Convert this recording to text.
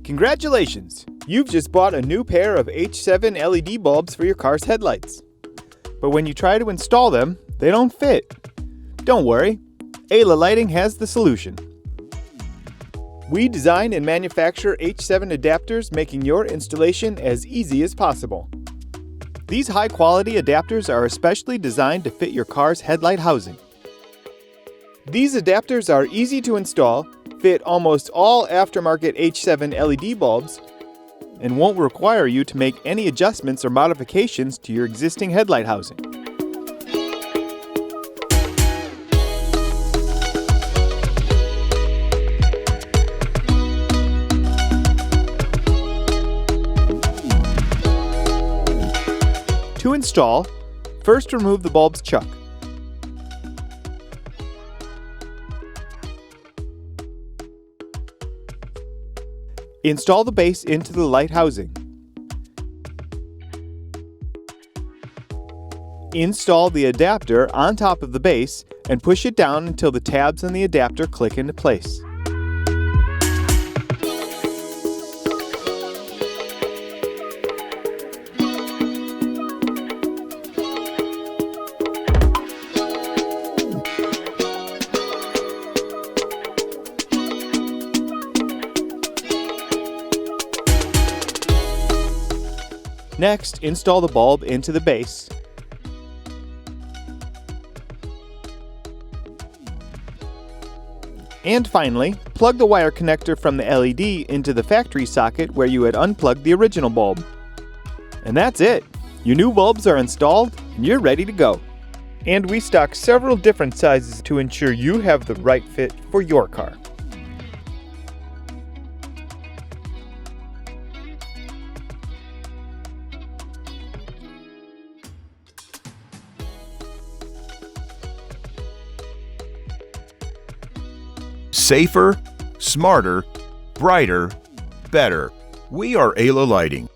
Congratulations! You've just bought a new pair of H7 LED bulbs for your car's headlights. But when you try to install them, they don't fit. Don't worry, Ayla Lighting has the solution. We design and manufacture H7 adapters, making your installation as easy as possible. These high-quality adapters are especially designed to fit your car's headlight housing. These adapters are easy to install, fit almost all aftermarket H7 LED bulbs, and won't require you to make any adjustments or modifications to your existing headlight housing. To install, first remove the bulb's chuck. Install the base into the light housing. Install the adapter on top of the base and push it down until the tabs on the adapter click into place. Next, install the bulb into the base. And finally, plug the wire connector from the LED into the factory socket where you had unplugged the original bulb. And that's it! Your new bulbs are installed and you're ready to go. And we stock several different sizes to ensure you have the right fit for your car. Safer, smarter, brighter, better. We are Ayla Lighting.